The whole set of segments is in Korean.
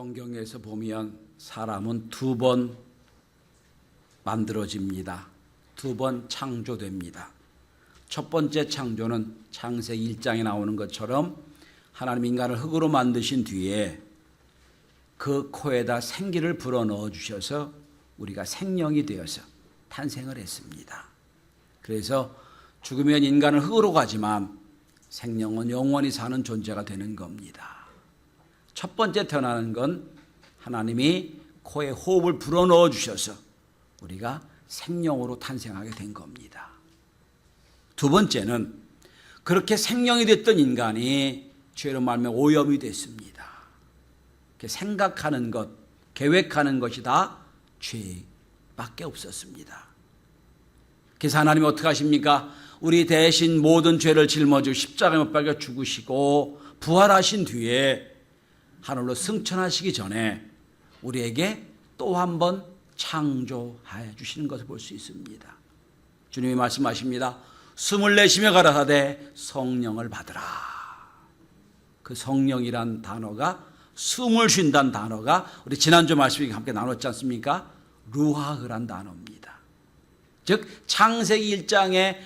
성경에서 보면 사람은 두 번 만들어집니다. 두 번 창조됩니다. 첫 번째 창조는 창세기 1장에 나오는 것처럼 하나님 인간을 흙으로 만드신 뒤에 그 코에다 생기를 불어넣어 주셔서 우리가 생명이 되어서 탄생을 했습니다. 그래서 죽으면 인간은 흙으로 가지만 생명은 영원히 사는 존재가 되는 겁니다. 첫 번째 태어나는 건 하나님이 코에 호흡을 불어넣어 주셔서 우리가 생명으로 탄생하게 된 겁니다. 두 번째는 그렇게 생명이 됐던 인간이 죄로 말미암아 오염이 됐습니다. 생각하는 것, 계획하는 것이 다 죄밖에 없었습니다. 그래서 하나님이 어떻게 하십니까? 우리 대신 모든 죄를 짊어지고 십자가에 못 박혀 죽으시고 부활하신 뒤에 하늘로 승천하시기 전에 우리에게 또 한 번 창조해 주시는 것을 볼 수 있습니다. 주님이 말씀하십니다. 숨을 내쉬며 가라사대 성령을 받으라. 그 성령이란 단어가 숨을 쉰다는 단어가 우리 지난주 말씀에 함께 나눴지 않습니까? 루하흐란 단어입니다. 즉 창세기 1장에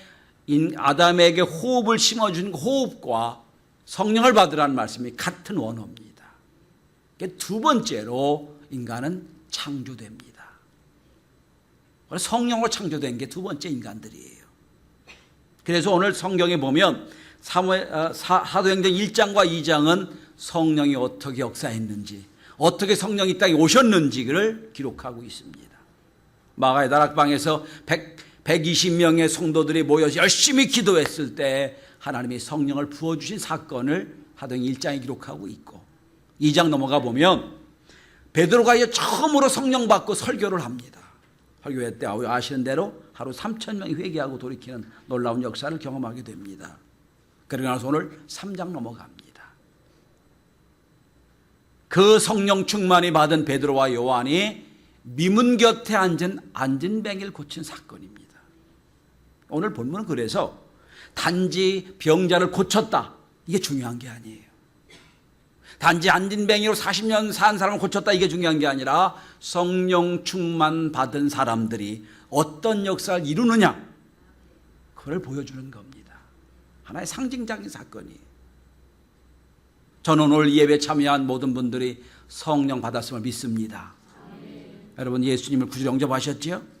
아담에게 호흡을 심어준 호흡과 성령을 받으라는 말씀이 같은 원어입니다. 두 번째로 인간은 창조됩니다. 성령으로 창조된 게 두 번째 인간들이에요. 그래서 오늘 성경에 보면 사도행전 1장과 2장은 성령이 어떻게 역사했는지, 어떻게 성령이 이 땅에 오셨는지를 기록하고 있습니다. 마가의 다락방에서 120명의 성도들이 모여서 열심히 기도했을 때 하나님이 성령을 부어주신 사건을 사도행전 1장에 기록하고 있고, 2장 넘어가 보면 베드로가 처음으로 성령 받고 설교를 합니다. 설교회 때 아시는 대로 하루 3,000명이 회개하고 돌이키는 놀라운 역사를 경험하게 됩니다. 그러고 나서 오늘 3장 넘어갑니다. 그 성령 충만이 받은 베드로와 요한이 미문 곁에 앉은 안진뱅이를 고친 사건입니다. 오늘 본문은 그래서 단지 병자를 고쳤다, 이게 중요한 게 아니에요. 단지 안진뱅이로 40년 산 사람을 고쳤다, 이게 중요한 게 아니라 성령 충만 받은 사람들이 어떤 역사를 이루느냐, 그걸 보여주는 겁니다. 하나의 상징적인 사건이에요. 저는 오늘 예배 참여한 모든 분들이 성령 받았음을 믿습니다. 여러분 예수님을 구주로 영접하셨지요?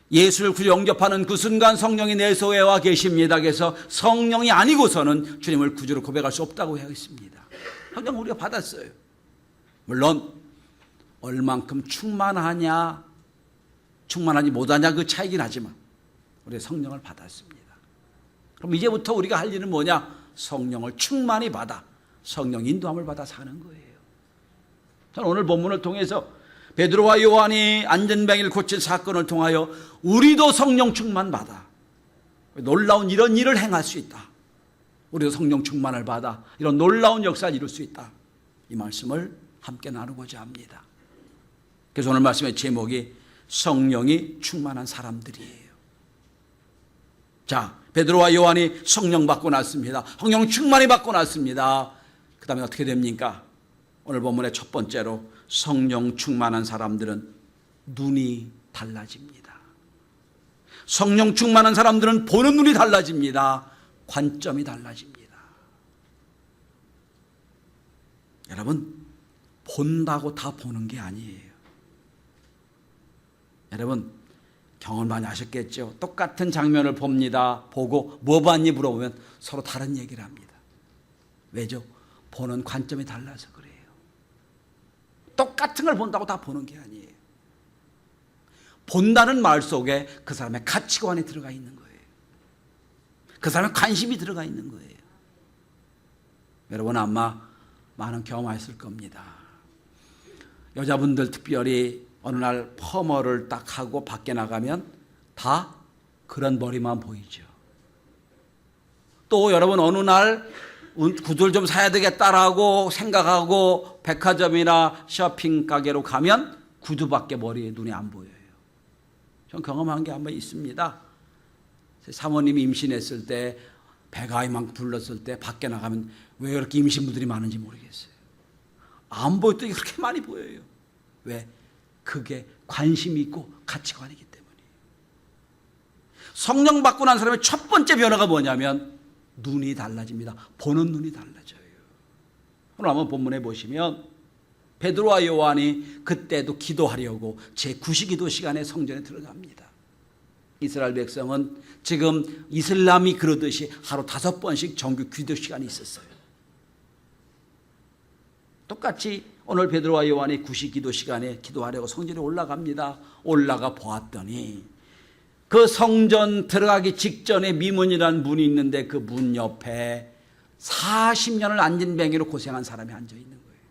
예수를 구주 영접하는 그 순간 성령이 내 속에 와 계십니다. 그래서 성령이 아니고서는 주님을 구주로 고백할 수 없다고 하고 있습니다. 성령 우리가 받았어요. 물론 얼만큼 충만하냐 충만하지 못하냐 그 차이긴 하지만 우리가 성령을 받았습니다. 그럼 이제부터 우리가 할 일은 뭐냐? 성령을 충만히 받아 성령 인도함을 받아 사는 거예요. 저는 오늘 본문을 통해서 베드로와 요한이 안진뱅이를 고친 사건을 통하여 우리도 성령 충만 받아 놀라운 이런 일을 행할 수 있다. 우리도 성령 충만을 받아 이런 놀라운 역사를 이룰 수 있다. 이 말씀을 함께 나누고자 합니다. 그래서 오늘 말씀의 제목이 성령이 충만한 사람들이에요. 자, 베드로와 요한이 성령 받고 났습니다. 성령 충만히 받고 났습니다. 그 다음에 어떻게 됩니까? 오늘 본문의 첫 번째로 성령 충만한 사람들은 눈이 달라집니다. 성령 충만한 사람들은 보는 눈이 달라집니다. 관점이 달라집니다. 여러분, 본다고 다 보는 게 아니에요. 여러분, 경험 많이 하셨겠죠? 똑같은 장면을 봅니다. 보고 뭐 봤니 물어보면 서로 다른 얘기를 합니다. 왜죠? 보는 관점이 달라서 그래요. 똑같은 걸 본다고 다 보는 게 아니에요. 본다는 말 속에 그 사람의 가치관이 들어가 있는 거예요. 그 사람의 관심이 들어가 있는 거예요. 여러분 아마 많은 경험하셨을 겁니다. 여자분들 특별히 어느 날 펌어를 딱 하고 밖에 나가면 다 그런 머리만 보이죠. 또 여러분 어느 날 구두를 좀 사야 되겠다라고 생각하고 백화점이나 쇼핑 가게로 가면 구두밖에 머리에 눈에 안 보여요. 전 경험한 게 한번 있습니다. 사모님이 임신했을 때 배가 이만큼 불렀을 때 밖에 나가면 왜 이렇게 임신부들이 많은지 모르겠어요. 안 보였더니 그렇게 많이 보여요. 왜? 그게 관심이 있고 가치관이기 때문이에요. 성령 받고 난 사람의 첫 번째 변화가 뭐냐면 눈이 달라집니다. 보는 눈이 달라져요. 오늘 한번 본문에 보시면 베드로와 요한이 그때도 기도하려고 제9시기도 시간에 성전에 들어갑니다. 이스라엘 백성은 지금 이슬람이 그러듯이 하루 5번씩 정규 기도 시간이 있었어요. 똑같이 오늘 베드로와 요한이 9시 기도 시간에 기도하려고 성전에 올라갑니다. 올라가 보았더니 그 성전 들어가기 직전에 미문이라는 문이 있는데 그 문 옆에 40년을 안진뱅이로 고생한 사람이 앉아 있는 거예요.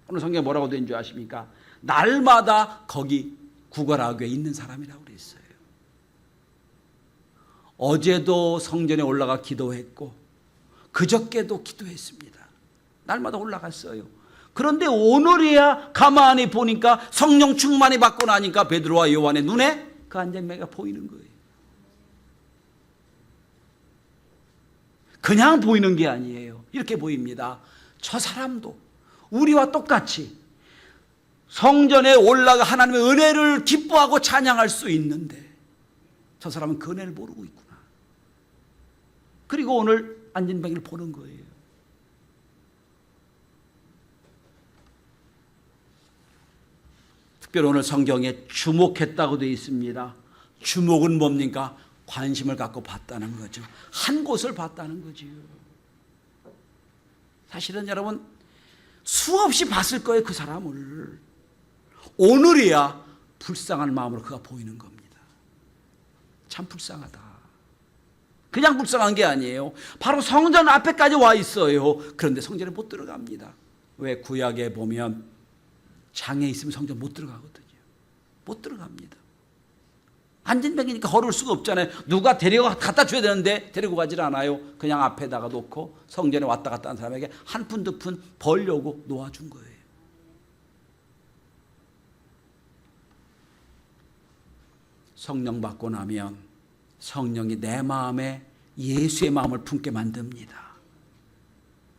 오늘 성경에 뭐라고 된 줄 아십니까? 날마다 거기 구걸하게 있는 사람이라고 그랬어요. 어제도 성전에 올라가 기도했고 그저께도 기도했습니다. 날마다 올라갔어요. 그런데 오늘이야 가만히 보니까 성령 충만이 받고 나니까 베드로와 요한의 눈에 그 안진뱅이가 보이는 거예요. 그냥 보이는 게 아니에요. 이렇게 보입니다. 저 사람도 우리와 똑같이 성전에 올라가 하나님의 은혜를 기뻐하고 찬양할 수 있는데 저 사람은 그 은혜를 모르고 있구나. 그리고 오늘 안진뱅이를 보는 거예요. 특별히 오늘 성경에 주목했다고 되어 있습니다. 주목은 뭡니까? 관심을 갖고 봤다는 거죠. 한 곳을 봤다는 거지요. 사실은 여러분 수없이 봤을 거예요. 그 사람을. 오늘이야 불쌍한 마음으로 그가 보이는 겁니다. 참 불쌍하다. 그냥 불쌍한 게 아니에요. 바로 성전 앞에까지 와 있어요. 그런데 성전에 못 들어갑니다. 왜? 구약에 보면 장애 있으면 성전 못 들어가거든요. 못 들어갑니다. 안진뱅이니까 걸을 수가 없잖아요. 누가 데리고 갖다 줘야 되는데 데리고 가질 않아요. 그냥 앞에다가 놓고 성전에 왔다 갔다 하는 사람에게 한 푼 두 푼 벌려고 놓아준 거예요. 성령 받고 나면 성령이 내 마음에 예수의 마음을 품게 만듭니다.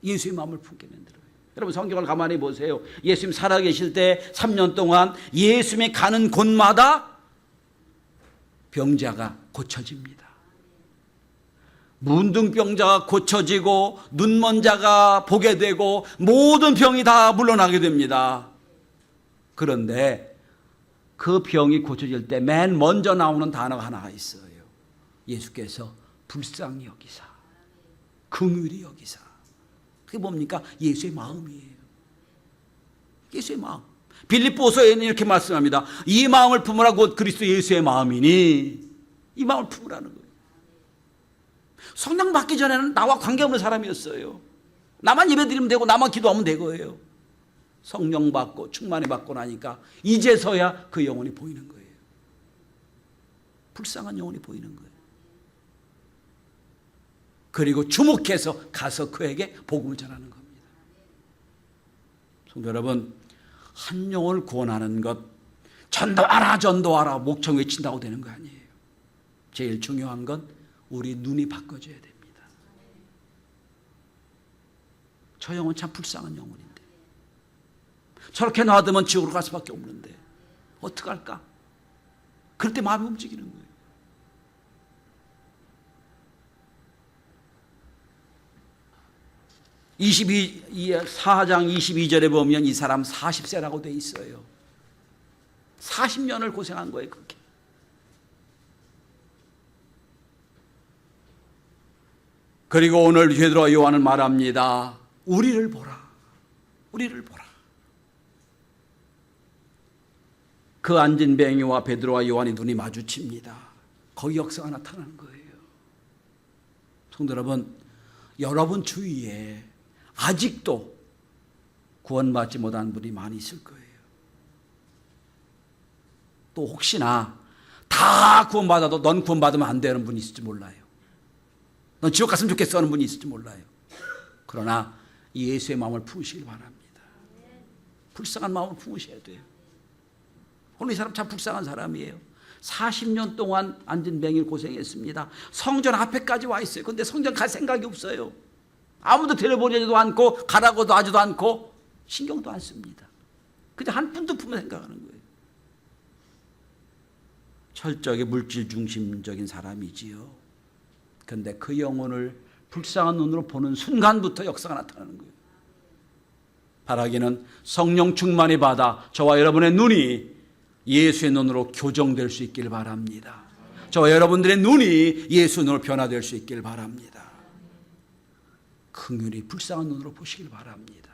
예수의 마음을 품게 만들어요. 여러분 성경을 가만히 보세요. 예수님 살아계실 때 3년 동안 예수님이 가는 곳마다 병자가 고쳐집니다. 문둥병자가 고쳐지고 눈먼 자가 보게 되고 모든 병이 다 물러나게 됩니다. 그런데 그 병이 고쳐질 때 맨 먼저 나오는 단어가 하나가 있어요. 예수께서 불쌍히 여기사, 긍휼히 여기사. 그게 뭡니까? 예수의 마음이에요. 예수의 마음. 빌립보서에는 이렇게 말씀합니다. 이 마음을 품으라 곧 그리스도 예수의 마음이니. 이 마음을 품으라는 거예요. 성령 받기 전에는 나와 관계없는 사람이었어요. 나만 예배드리면 되고 나만 기도하면 되고요. 성령 받고 충만히 받고 나니까 이제서야 그 영혼이 보이는 거예요. 불쌍한 영혼이 보이는 거예요. 그리고 주목해서 가서 그에게 복음을 전하는 겁니다. 성도 여러분, 한 영혼을 구원하는 것 전도하라 전도하라 목청 외친다고 되는 거 아니에요. 제일 중요한 건 우리 눈이 바꿔져야 됩니다. 저 영혼 참 불쌍한 영혼인데 저렇게 놔두면 지옥으로 갈 수밖에 없는데 어떡할까? 그럴 때 마음이 움직이는 거예요. 사장 22절에 보면 이 사람 40세라고 돼 있어요. 40년을 고생한 거예요. 그렇게. 그리고 오늘 베드로와 요한은 말합니다. 우리를 보라. 우리를 보라. 그 안진뱅이와 베드로와 요한이 눈이 마주칩니다. 거기 역사가 나타나는 거예요. 성도 여러분 주위에 아직도 구원받지 못한 분이 많이 있을 거예요. 또 혹시나 다 구원받아도 넌 구원받으면 안 되는 분이 있을지 몰라요. 넌 지옥 갔으면 좋겠어 하는 분이 있을지 몰라요. 그러나 예수의 마음을 품으시길 바랍니다. 불쌍한 마음을 품으셔야 돼요. 오늘 이 사람 참 불쌍한 사람이에요. 40년 동안 안진뱅이를 고생했습니다. 성전 앞에까지 와 있어요. 그런데 성전 갈 생각이 없어요. 아무도 데려보지도 않고 가라고도 하지도 않고 신경도 안 씁니다. 그냥 한 푼도 품에 생각하는 거예요. 철저하게 물질 중심적인 사람이지요. 그런데 그 영혼을 불쌍한 눈으로 보는 순간부터 역사가 나타나는 거예요. 바라기는 성령 충만히 받아 저와 여러분의 눈이 예수의 눈으로 교정될 수 있길 바랍니다. 저와 여러분들의 눈이 예수의 눈으로 변화될 수 있길 바랍니다. 긍휼히 불쌍한 눈으로 보시길 바랍니다.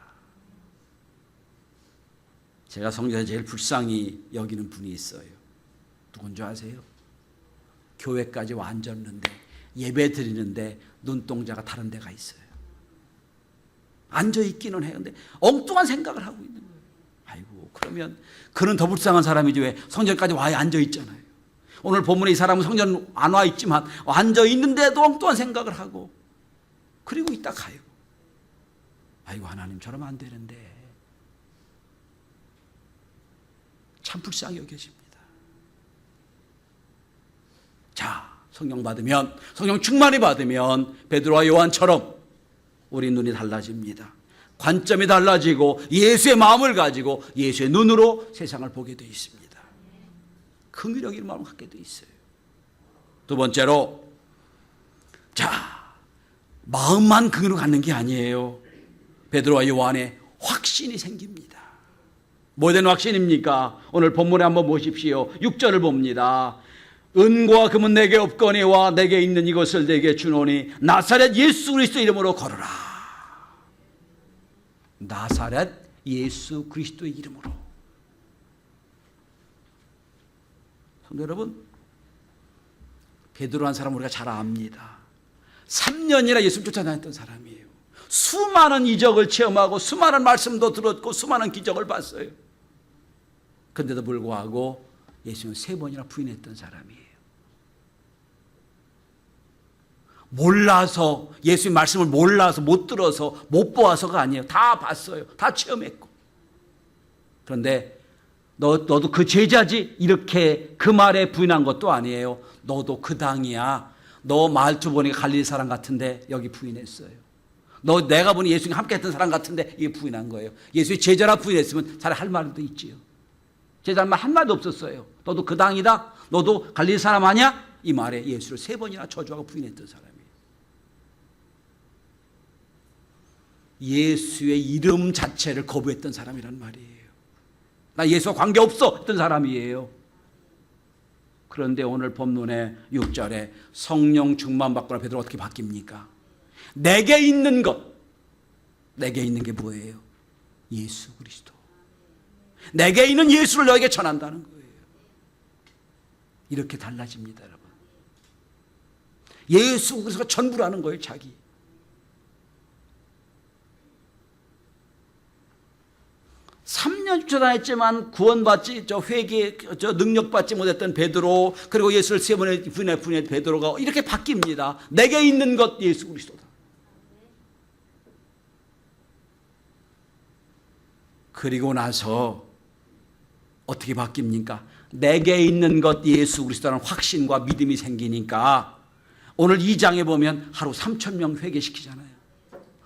제가 성경에서 제일 불쌍히 여기는 분이 있어요. 누군지 아세요? 교회까지 와앉았는데 예배 드리는데 눈동자가 다른 데가 있어요. 앉아있기는 해요. 근데 엉뚱한 생각을 하고 있는 거예요. 아이고, 그러면 그는 더 불쌍한 사람이지 왜 성전까지 와 앉아있잖아요. 오늘 본문에 이 사람은 성전 안 와 있지만 앉아있는데도 엉뚱한 생각을 하고 그리고 있다 가요. 아이고, 하나님처럼 안 되는데. 참 불쌍히 여겨집니다. 자, 성령 받으면, 성령 충만히 받으면 베드로와 요한처럼 우리 눈이 달라집니다. 관점이 달라지고 예수의 마음을 가지고 예수의 눈으로 세상을 보게 되어 있습니다. 긍휼히 여기는 마음을 갖게 되어 있어요. 두 번째로, 자, 마음만 긍휼로 갖는 게 아니에요. 베드로와 요한의 확신이 생깁니다. 뭐에 대한 확신입니까? 오늘 본문에 한번 보십시오. 6절을 봅니다. 은과 금은 내게 없거니와 내게 있는 이것을 내게 주노니 나사렛 예수 그리스도 이름으로 걸어라. 나사렛 예수 그리스도의 이름으로. 성도 여러분, 베드로라는 사람 우리가 잘 압니다. 3년이나 예수를 쫓아다녔던 사람이에요. 수많은 이적을 체험하고 수많은 말씀도 들었고 수많은 기적을 봤어요. 그런데도 불구하고 예수님을 3번이나 부인했던 사람이에요. 몰라서, 예수님 말씀을 몰라서, 못 들어서, 못 보아서가 아니에요. 다 봤어요. 다 체험했고. 그런데 너도 그 제자지? 이렇게 그 말에 부인한 것도 아니에요. 너도 그 당이야. 너 말투 보니까 갈릴리 사람 같은데 여기 부인했어요. 너 내가 보니 예수님 함께 했던 사람 같은데 이게 부인한 거예요. 예수의 제자라 부인했으면 차라리 할 말도 있지요. 제자는 한 말도 없었어요. 너도 그 당이다? 너도 갈릴리 사람 아니야? 이 말에 예수를 3번이나 저주하고 부인했던 사람이에요. 예수의 이름 자체를 거부했던 사람이란 말이에요. 나 예수와 관계없어 했던 사람이에요. 그런데 오늘 본문의 6절에 성령 충만 받거나 베드로가 어떻게 바뀝니까? 내게 있는 것, 내게 있는 게 뭐예요? 예수 그리스도. 내게 있는 예수를 너에게 전한다는 거예요. 이렇게 달라집니다, 여러분. 예수 그리스도가 전부라는 거예요, 자기. 쫓아다녔지만 구원받지, 회개, 능력받지 못했던 베드로, 그리고 예수를 3번에 부인한 베드로가 이렇게 바뀝니다. 내게 있는 것 예수 그리스도다. 그리고 나서 어떻게 바뀝니까? 내게 있는 것 예수 그리스도라는 확신과 믿음이 생기니까 오늘 2장에 보면 하루 3,000명 회개시키잖아요.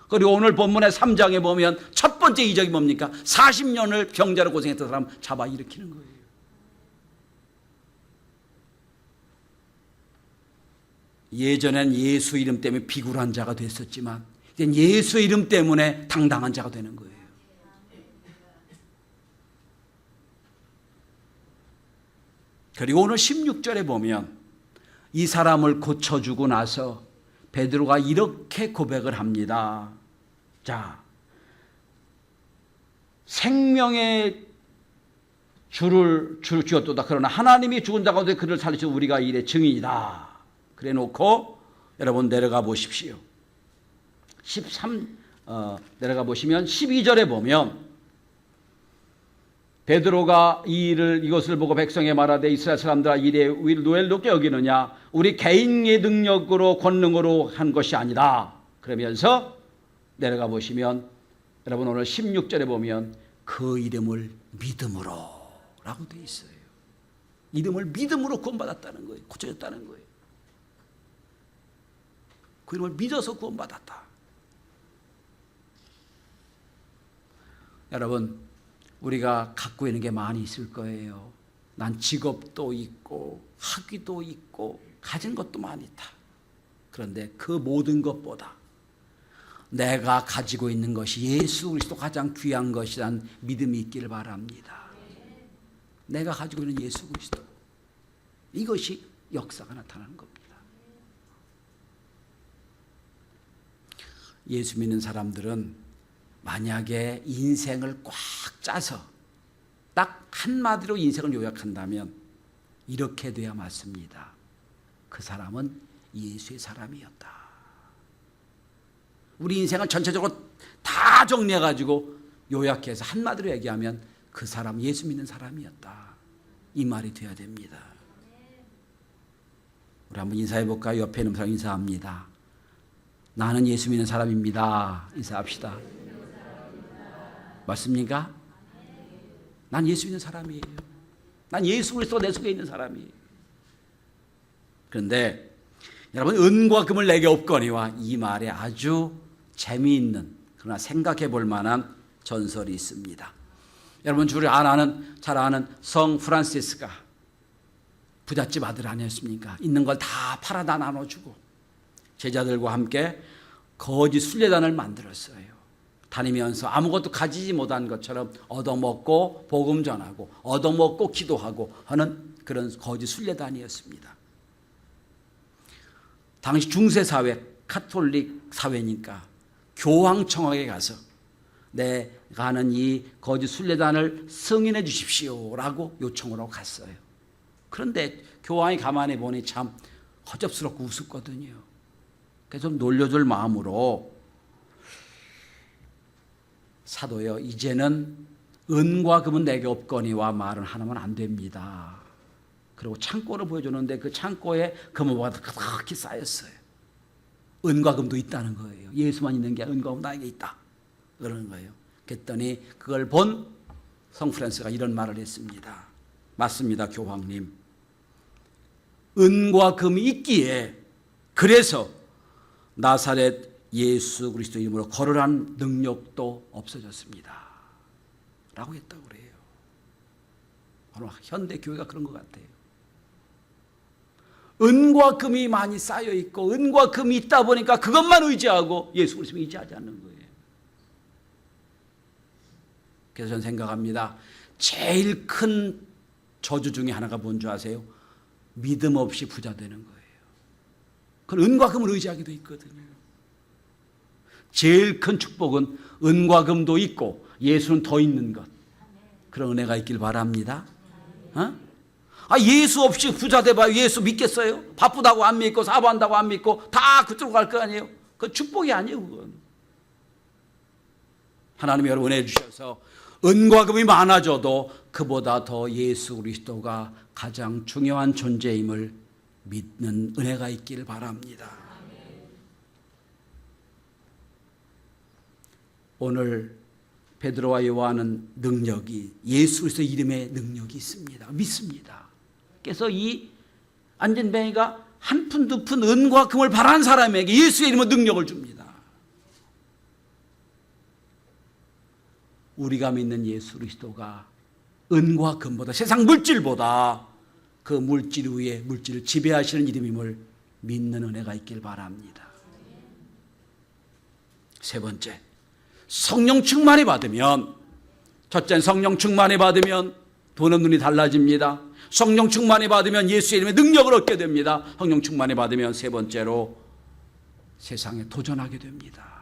그리고 오늘 본문의 3장에 보면 첫 번째 이적이 뭡니까? 40년을 병자로 고생했던 사람 잡아 일으키는 거예요. 예전엔 예수 이름 때문에 비굴한 자가 됐었지만 이제 예수 이름 때문에 당당한 자가 되는 거예요. 그리고 오늘 16절에 보면 이 사람을 고쳐주고 나서 베드로가 이렇게 고백을 합니다. 자, 생명의 주를 주었도다. 그러나 하나님이 죽은 자 가운데 그를 살리시고 우리가 이래 증인이다. 그래 놓고 여러분 내려가 보십시오. 내려가 보시면 12절에 보면 베드로가 이것을 보고 백성에 말하되 이스라엘 사람들아 이래 우리를 노예를 높게 여기느냐? 우리 개인의 능력으로 권능으로 한 것이 아니라. 그러면서 내려가 보시면 여러분 오늘 16절에 보면 그 이름을 믿음으로 라고 되어 있어요. 이름을 믿음으로 구원받았다는 거예요. 고쳐졌다는 거예요. 그 이름을 믿어서 구원받았다. 여러분, 우리가 갖고 있는 게 많이 있을 거예요. 난 직업도 있고 학위도 있고 가진 것도 많이 있다. 그런데 그 모든 것보다 내가 가지고 있는 것이 예수 그리스도 가장 귀한 것이란 믿음이 있기를 바랍니다. 내가 가지고 있는 예수 그리스도, 이것이 역사가 나타나는 겁니다. 예수 믿는 사람들은 만약에 인생을 꽉 짜서 딱 한마디로 인생을 요약한다면 이렇게 돼야 맞습니다. 그 사람은 예수의 사람이었다. 우리 인생을 전체적으로 다 정리해가지고 요약해서 한마디로 얘기하면 그 사람 예수 믿는 사람이었다. 이 말이 돼야 됩니다. 우리 한번 인사해볼까요? 옆에 있는 사람 인사합니다. 나는 예수 믿는 사람입니다. 인사합시다. 맞습니까? 난 예수 믿는 사람이에요. 난 예수 그리스도 내 속에 있는 사람이에요. 그런데 여러분, 은과 금을 내게 없거니와, 이 말에 아주 재미있는 그러나 생각해 볼 만한 전설이 있습니다. 여러분, 잘 아는 성 프란시스가 부잣집 아들 아니었습니까? 있는 걸 다 팔아다 나눠주고 제자들과 함께 거짓 순례단을 만들었어요. 다니면서 아무것도 가지지 못한 것처럼 얻어먹고 복음 전하고 얻어먹고 기도하고 하는 그런 거짓 순례단이었습니다. 당시 중세사회, 카톨릭 사회니까 교황청하게 가서 내가 하는 이 거짓 순례단을 승인해 주십시오라고 요청을 하고 갔어요. 그런데 교황이 가만히 보니 참 허접스럽고 우습거든요. 그래서 좀 놀려줄 마음으로, 사도여, 이제는 은과 금은 내게 없거니와 말은 하나면 안 됩니다. 그리고 창고를 보여주는데 그 창고에 금은보다 가득히 쌓였어요. 은과 금도 있다는 거예요. 예수만 있는 게 은과 금 나에게 있다, 그러는 거예요. 그랬더니 그걸 본 성 프란스가 이런 말을 했습니다. 맞습니다, 교황님. 은과 금이 있기에 그래서 나사렛 예수 그리스도 이름으로 거론한 능력도 없어졌습니다 라고 했다고 그래요. 오늘 현대 교회가 그런 것 같아요. 은과 금이 많이 쌓여 있고 은과 금이 있다 보니까 그것만 의지하고 예수 그리스도를 의지하지 않는 거예요. 그래서 저는 생각합니다. 제일 큰 저주 중에 하나가 뭔지 아세요? 믿음 없이 부자 되는 거예요. 그건 은과 금을 의지하게 돼 있거든요. 제일 큰 축복은 은과 금도 있고 예수는 더 있는 것, 그런 은혜가 있길 바랍니다. 예수 없이 부자 돼봐요. 예수 믿겠어요? 바쁘다고 안 믿고 사업한다고 안 믿고 다 그쪽으로 갈 거 아니에요? 그건 축복이 아니에요. 그건 하나님이 여러분 은혜 주셔서 은과 금이 많아져도 그보다 더 예수 그리스도가 가장 중요한 존재임을 믿는 은혜가 있기를 바랍니다. 오늘 베드로와 요한은 능력이, 예수 그리스도 이름의 능력이 있습니다. 믿습니다. 그래서 이 안진뱅이가 한 푼 두 푼 은과 금을 바라는 사람에게 예수의 이름으로 능력을 줍니다. 우리가 믿는 예수 그리스도가 은과 금보다, 세상 물질보다 그 물질 위에 물질을 지배하시는 이름임을 믿는 은혜가 있길 바랍니다. 세 번째, 성령 충만히 받으면, 첫째는 성령 충만히 받으면 보는 눈이 달라집니다. 성령 충만히 받으면 예수의 이름의 능력을 얻게 됩니다. 성령 충만히 받으면 세 번째로 세상에 도전하게 됩니다.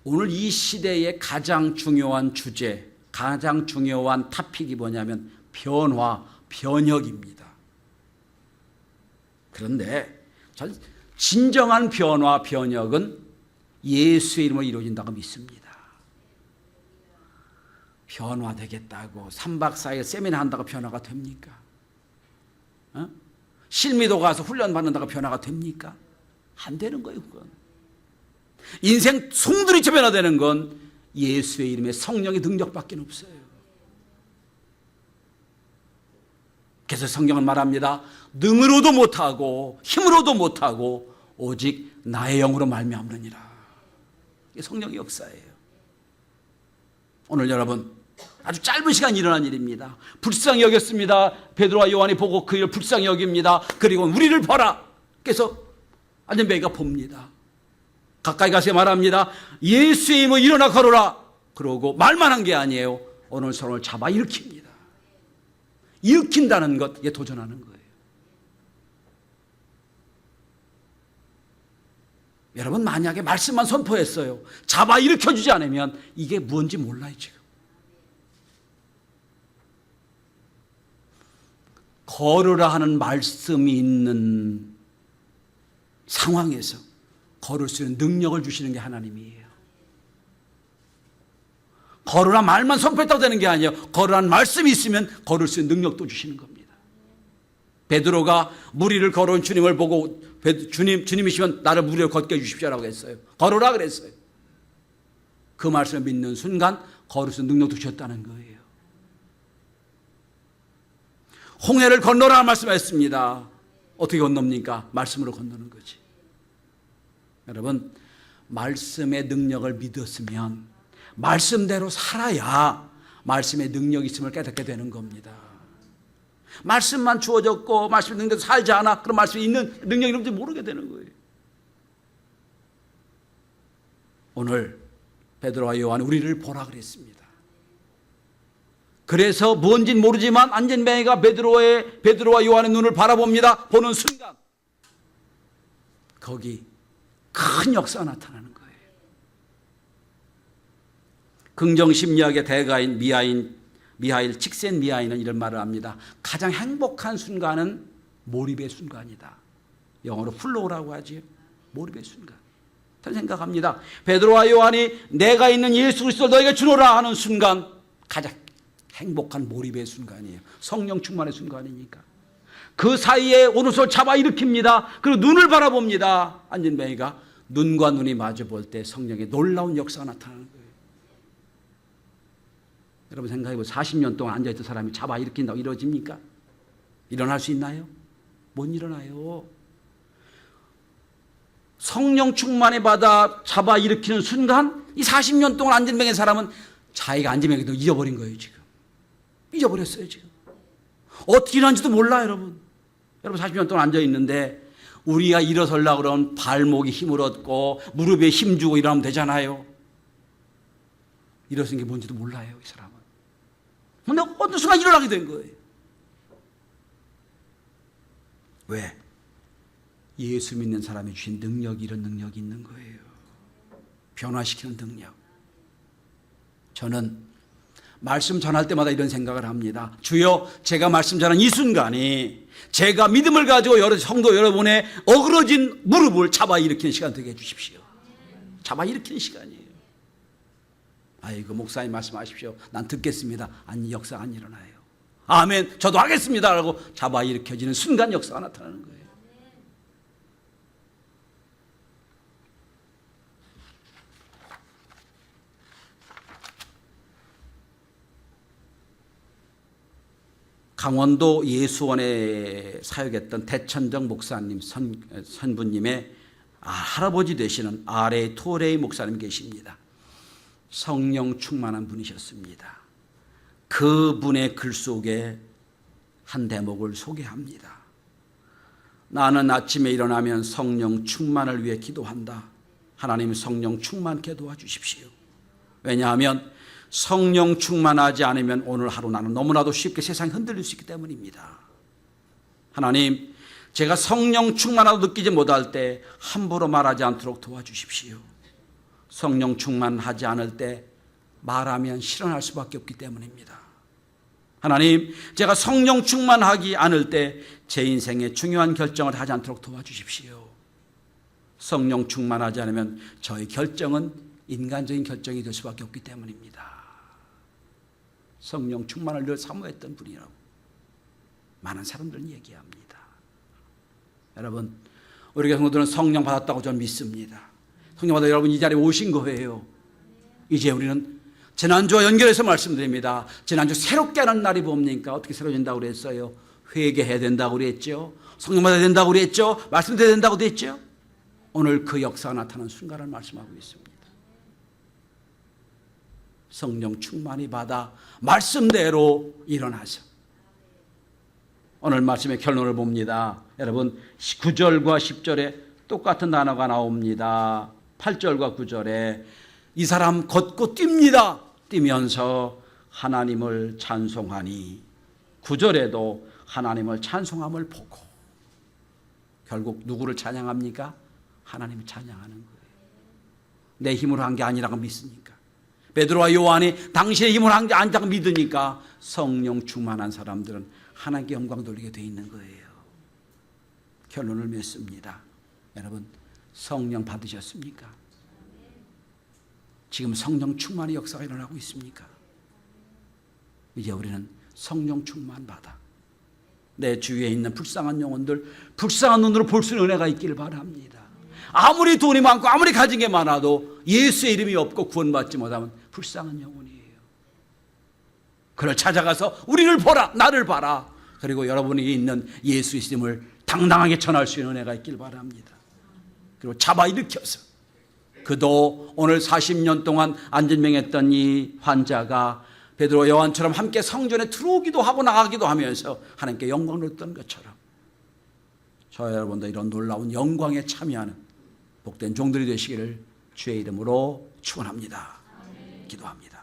오늘 이 시대의 가장 중요한 주제, 가장 중요한 타픽이 뭐냐면 변화, 변혁입니다. 그런데 진정한 변화, 변혁은 예수의 이름으로 이루어진다고 믿습니다. 변화되겠다고 3박 4일 세미나 한다고 변화가 됩니까? 실미도 가서 훈련 받는다고 변화가 됩니까? 안 되는 거예요, 그건. 인생 송두리째 변화되는 건 예수의 이름의 성령의 능력밖에 없어요. 그래서 성경은 말합니다. 능으로도 못하고 힘으로도 못하고 오직 나의 영으로 말미암으니라. 이게 성령의 역사예요. 오늘 여러분 아주 짧은 시간 일어난 일입니다. 불쌍히 여겼습니다. 베드로와 요한이 보고 그 일을 불쌍히 여깁니다. 그리고 우리를 봐라. 그래서 안전뱅이가 봅니다. 가까이 가서 말합니다. 예수의 이름으로 일어나 걸어라. 그러고 말만 한 게 아니에요. 오늘 서로를 잡아 일으킵니다. 일으킨다는 것, 이게 도전하는 거예요. 여러분 만약에 말씀만 선포했어요. 잡아 일으켜주지 않으면 이게 뭔지 몰라요 지금. 걸으라 하는 말씀이 있는 상황에서 걸을 수 있는 능력을 주시는 게 하나님이에요. 걸으라 말만 선포했다고 되는 게 아니에요. 걸으라는 말씀이 있으면 걸을 수 있는 능력도 주시는 겁니다. 베드로가 무리를 걸어온 주님을 보고 주님이시면 나를 무리를 걷게 해주십시오라고 했어요. 걸으라 그랬어요. 그 말씀을 믿는 순간 걸을 수 있는 능력도 주셨다는 거예요. 홍해를 건너라 말씀하셨습니다. 어떻게 건넙니까? 말씀으로 건너는 거지. 여러분 말씀의 능력을 믿었으면 말씀대로 살아야 말씀의 능력이 있음을 깨닫게 되는 겁니다. 말씀만 주어졌고 말씀의 능력으로 살지 않아 그런 말씀이 있는 능력이 있는지 모르게 되는 거예요. 오늘 베드로와 요한이 우리를 보라 그랬습니다. 그래서 뭔진 모르지만 안전뱅이가 베드로와 요한의 눈을 바라봅니다. 보는 순간 거기 큰 역사가 나타나는 거예요. 긍정심리학의 대가인 미하일 칙센미하일은 이런 말을 합니다. 가장 행복한 순간은 몰입의 순간이다. 영어로 플로우라고 하지. 몰입의 순간. 저는 생각합니다. 베드로와 요한이 내가 있는 예수 그리스도를 너에게 주노라 하는 순간 가장 행복한 몰입의 순간이에요. 성령 충만의 순간이니까. 그 사이에 오른손을 잡아 일으킵니다. 그리고 눈을 바라봅니다. 안전뱅이가 눈과 눈이 마주 볼 때 성령의 놀라운 역사가 나타나는 거예요. 여러분 생각해보세요. 40년 동안 앉아있던 사람이 잡아 일으킨다고 이루어집니까? 일어날 수 있나요? 못 일어나요. 성령 충만에 받아 잡아 일으키는 순간 이 40년 동안 안전뱅이 사람은 자기가 안전뱅이도 잊어버린 거예요. 지금 잊어버렸어요. 지금 어떻게 일어난지도 몰라요. 여러분 40년 동안 앉아있는데 우리가 일어서려고 그러면 발목에 힘을 얻고 무릎에 힘 주고 일어나면 되잖아요. 일어서는 게 뭔지도 몰라요. 이 사람은. 근데 어느 순간 일어나게 된 거예요. 왜? 예수 믿는 사람이 주신 능력이 이런 능력이 있는 거예요. 변화시키는 능력. 저는 말씀 전할 때마다 이런 생각을 합니다. 주여, 제가 말씀 전하는 이 순간이 제가 믿음을 가지고 성도 여러분의 어그러진 무릎을 잡아 일으키는 시간 되게 해주십시오. 잡아 일으키는 시간이에요. 아이고 목사님 말씀하십시오. 난 듣겠습니다. 아니 역사 안 일어나요. 아멘 저도 하겠습니다 라고 잡아 일으켜지는 순간 역사가 나타나는 거예요. 강원도 예수원에 사역했던 대천정 목사님 선부님의 할아버지 되시는 아레 토레이 목사님 계십니다. 성령 충만한 분이셨습니다. 그분의 글 속에 한 대목을 소개합니다. 나는 아침에 일어나면 성령 충만을 위해 기도한다. 하나님 성령 충만케 도와주십시오. 왜냐하면 성령 충만하지 않으면 오늘 하루 나는 너무나도 쉽게 세상에 흔들릴 수 있기 때문입니다. 하나님, 제가 성령 충만하다고 느끼지 못할 때 함부로 말하지 않도록 도와주십시오. 성령 충만하지 않을 때 말하면 실현할 수밖에 없기 때문입니다. 하나님, 제가 성령 충만하지 않을 때 제 인생에 중요한 결정을 하지 않도록 도와주십시오. 성령 충만하지 않으면 저의 결정은 인간적인 결정이 될 수밖에 없기 때문입니다. 성령 충만을 늘 사모했던 분이라고 많은 사람들은 얘기합니다. 여러분, 우리 성도들은 성령 받았다고 저는 믿습니다. 성령 받아 여러분 이 자리에 오신 거예요. 이제 우리는 지난주와 연결해서 말씀드립니다. 지난주 새롭게 하는 날이 뭡니까? 어떻게 새로워진다고 그랬어요? 회개해야 된다고 그랬죠. 성령 받아야 된다고 그랬죠. 말씀드려야 된다고 그랬죠. 오늘 그 역사가 나타나는 순간을 말씀하고 있습니다. 성령 충만히 받아 말씀대로 일어나서 오늘 말씀의 결론을 봅니다. 여러분 9절과 10절에 똑같은 단어가 나옵니다. 8절과 9절에 이 사람 걷고 뜁니다. 뛰면서 하나님을 찬송하니 9절에도 하나님을 찬송함을 보고 결국 누구를 찬양합니까? 하나님을 찬양하는 거예요. 내 힘으로 한 게 아니라고 믿으니까. 베드로와 요한이 당신의 힘으로 한 게 아니라고 믿으니까 성령 충만한 사람들은 하나님께 영광 돌리게 돼 있는 거예요. 결론을 맺습니다. 여러분 성령 받으셨습니까? 지금 성령 충만의 역사가 일어나고 있습니까? 이제 우리는 성령 충만 받아 내 주위에 있는 불쌍한 영혼들 불쌍한 눈으로 볼 수 있는 은혜가 있기를 바랍니다. 아무리 돈이 많고 아무리 가진 게 많아도 예수의 이름이 없고 구원받지 못하면 불쌍한 영혼이에요. 그를 찾아가서 우리를 보라, 나를 봐라. 그리고 여러분이 있는 예수의 이름을 당당하게 전할 수 있는 은혜가 있길 바랍니다. 그리고 잡아 일으켜서 그도 오늘 40년 동안 안진병했던 이 환자가 베드로 요한처럼 함께 성전에 들어오기도 하고 나가기도 하면서 하나님께 영광을 얻던 것처럼 저와 여러분도 이런 놀라운 영광에 참여하는 복된 종들이 되시기를 주의 이름으로 축원합니다. 기도합니다.